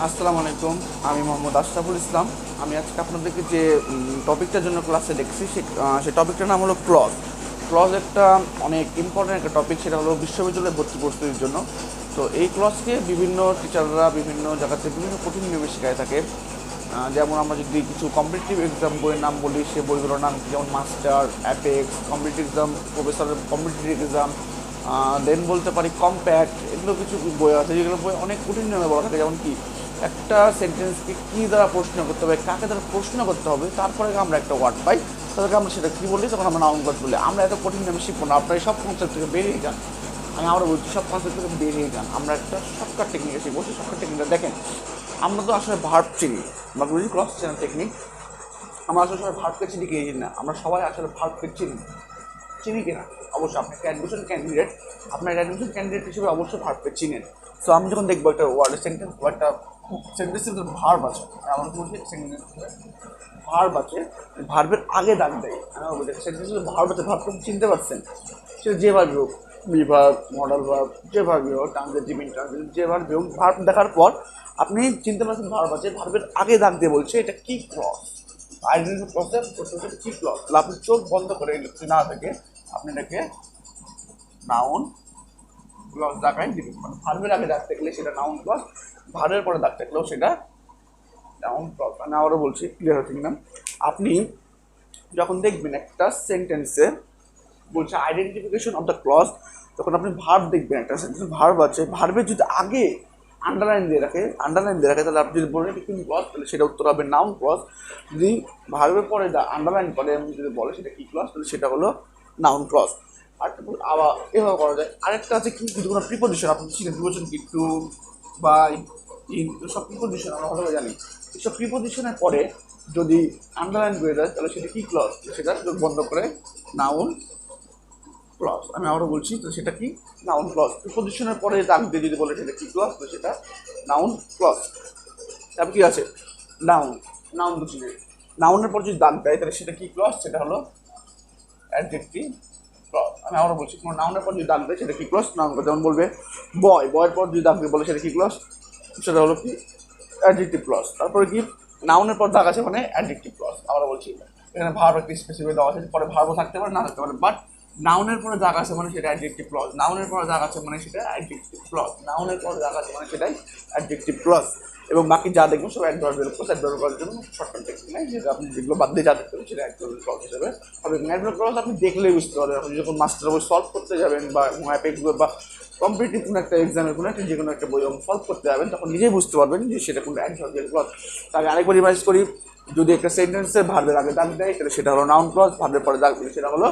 আসসালামু আলাইকুম। আমি মোহাম্মদ আশরাফুল ইসলাম। আমি আজকে আপনাদেরকে যে টপিকটার জন্য ক্লাসে দেখছি সেই টপিকটার নাম হলো ক্লজ। ক্লজ একটা অনেক ইম্পর্ট্যান্ট একটা টপিক, সেটা হলো বিশ্ববিদ্যালয়ে ভর্তি প্রস্তুতির জন্য। তো এই ক্লজকে বিভিন্ন টিচাররা বিভিন্ন জায়গাতে বিভিন্ন কঠিন নিয়মে শেখায় থাকে। যেমন আমরা যদি কিছু কম্পিটিটিভ এক্সাম বইয়ের নাম বলি, সে বইগুলোর নাম যেমন মাস্টার, অ্যাপেক্স, কম্পিটিটিভ এক্সাম, প্রফেসরের কম্পিটিটিভ এক্সাম, দেন বলতে পারি কম্প্যাক্ট। এগুলো কিছু বই আছে যেগুলো বই অনেক কঠিন নিয়মে বলা থাকে, যেমন কি একটা সেন্টেন্সকে কী দ্বারা প্রশ্ন করতে হবে, কাকে দ্বারা প্রশ্ন করতে হবে, তারপরে আমরা একটা ওয়ার্ড পাই, তাদেরকে আমরা সেটা কী বলি, তখন আমরা নাউন ক্লজ বলি। আমরা এত কঠিন নিয়মে শিখবো না, আপনার এই সব কনসেপ্ট থেকে বেরিয়ে যান। আমি আমরা বলছি সব কনসেপ্ট থেকে বেরিয়ে যান, আমরা একটা শর্টকাট টেকনিকে শিখবো। সেই শর্টকাট টেকনিকটা দেখেন। আমরা তো আসলে ভার্ব চিনি, আমরা বুঝি ক্রস চেনার টেকনিক। আমরা আসলে সবাই ভার্বকে চিনি কি চিনি না? আমরা সবাই আসলে ভার্বকে চিনি চিনি কিনা? অবশ্যই আপনি একটা অ্যাডমিশন ক্যান্ডিডেট, আপনার অ্যাডমিশন ক্যান্ডিডেট হিসেবে অবশ্যই ভার্বকে চিনেন। সো আমি যখন দেখবো একটা ওয়ার্ডের সেন্টেন্স বা একটা সেন্টেন্সের ভিতরে ভার্ব আছে, আমার বলছি সেন্টেন্স ভার্ব আছে, ভার্বের আগে দাগ দেয়। আমি বলছি সেন্টেন্সের ভার্ব আছে, ভার্বকে চিনতে পারছেন? সেটা যে ভার্বই হোক, বি ভার্ব, মডাল ভার্ব, যে ভার্বই হোক, ট্রান্সলেটিভ ইনট্রান্সলেটিভ, যে ভার্বই হোক, ভার্ব দেখার পর আপনি চিনতে পারছেন ভার্ব আছে, ভার্বের আগে দাগ দিয়ে বলছে এটা কি ক্লজ, আইডেন্টিটি প্রসেস প্রসেসের কি ক্লজ। তাহলে আপনি চোখ বন্ধ করে যদি না থাকে আপনি এটাকে নাউন ক্লজ দাগায় দিবেন। মানে ভার্বের আগে দাগ থাকলে সেটা নাউন ক্লজ, ভার্বের পরে দাগ থাকলেও সেটা নাউন ক্লজ। আমি আবারও বলছি, ক্লিয়ার হচ্ছে কিনা? আপনি যখন দেখবেন একটা সেন্টেন্সে বলছে আইডেন্টিফিকেশন অফ দ্য ক্লজ, তখন আপনি ভার্ব দেখবেন, একটা সেন্টেন্স ভার্ব আছে, ভার্বের যদি আগে আন্ডারলাইন দিয়ে রাখে তাহলে আপনি যদি বলেন এটা কোন ক্লজ, তাহলে সেটা উত্তর হবে নাউন ক্লজ। যদি ভার্বের পরে আন্ডারলাইন করে এমন যদি বলে সেটা কি ক্লজ, তাহলে সেটা হলো নাউন ক্লজ। আর আবার এভাবে করা যায়। আরেকটা আছে কি, যদি কোনো প্রিপোজিশন আপনি শিখেন, প্রিপোজিশন কি টু, বাই, ইন, সব প্রিপোজিশন আমরা ভালোভাবে জানি। এইসব প্রিপোজিশনের পরে যদি আন্ডারলাইন করে দেয় তাহলে সেটা কি ক্লজ, সেটা চোখ বন্ধ করে নাউন ক্লজ। আমি আবারও বলছি, তো সেটা কি নাউন ক্লজ। প্রিপোজিশনের পরে দাগ দিয়ে যদি বলে সেটা কি ক্লজ, তো সেটা নাউন ক্লজ। তারপর কি আছে, নাউন, নাউন বুঝি নাউনের পর যদি দাগ দেয় তাহলে সেটা কি ক্লজ, সেটা হলো অ্যাডজেক্টিভ ক্লজ। আমি আবারও বলছি, কোনো নাউনের পর যদি দাগ দেয় সেটা কি ক্লজ, নাউন ক্লজ। যেমন বলবে বয়, বয়ের পর যদি দাগ দিয়ে বলে সেটা কি ক্লজ, সেটা হলো কি অ্যাডজেক্টিভ ক্লজ। তারপরে কি নাউনের পর দাগ আছে মানে অ্যাডজেক্টিভ ক্লজ। আবারও বলছি, এখানে ভার্ব একটা স্পেসিফিক দেওয়া আছে, পরে ভার্বও থাকতে পারে না থাকতে পারে, বাট নাউনের পরে দাগ আছে মানে সেটা অ্যাডজেক্টিভ ক্লজ, নাউনের পরে দাগ আছে মানে সেটা অ্যাডজেক্টিভ ক্লজ, নাউনের পরে দাগ আছে মানে সেটাই অ্যাডজেক্টিভ ক্লজ। এবং বাকি যা দেখবেন সব অ্যাডভার্বিয়াল ক্লজ। অ্যাডভার্বিয়াল ক্লজের জন্য শর্টকাট টেকনিক নাই, যেটা আপনি যেগুলো বাদ দিয়ে যা দেখতে হবে সেটা অ্যাডভার্বিয়াল ক্লজ হিসেবে হবে। অ্যাডভার্বিয়াল ক্লজ আপনি দেখলেই বুঝতে পারবেন। আপনি যখন মাস্টার বই সলভ করতে যাবেন বা অ্যাপেক্স বই বা কম্পিটিটিভ কোনো একটা এক্সামের কোনো একটা যে কোনো একটা বই যখন সলভ করতে যাবেন তখন নিজেই বুঝতে পারবেন যে সেটা কোনো অ্যাডভার্বিয়াল ক্লজ। তাহলে আরেকবার রিভাইজ করি, যদি একটা সেন্টেন্সে ভার্বের আগে দাগ দেয় তাহলে সেটা হলো নাউন ক্লজ, ভার্বের পরে দাগ দিলে সেটা হলো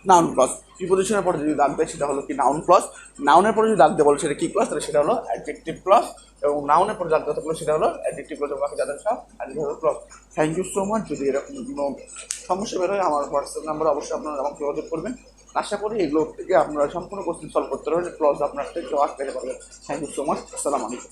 নাউন ক্লজ, প্রিপোজিশনের পরে যদি দাগ দেয় সেটা হলো কি নাউন ক্লজ, নাউনের পরে যদি দাগ দেয় বলে সেটা কি ক্লজ, তাহলে সেটা হলো অ্যাডজেক্টিভ ক্লজ, এবং নাউনের পরে দাগ দেওয়া থাকলে সেটা হলো অ্যাডজেক্টিভ ক্লজ, এবং বাকি যাদের সব adverbial clause. Thank you so much. যদি এরকম কোনো সমস্যা বের হয় আমার হোয়াটসঅ্যাপ নাম্বার অবশ্যই আপনারা আমাকে যোগাযোগ করবেন। আশা করি এগুলো থেকে আপনারা সম্পূর্ণ কোশ্চেন সলভ করতে পারবেন, ক্লজ আপনার থেকে কেউ আটকাতে পারবেন। Thank you so much. আসসালামু আলাইকুম।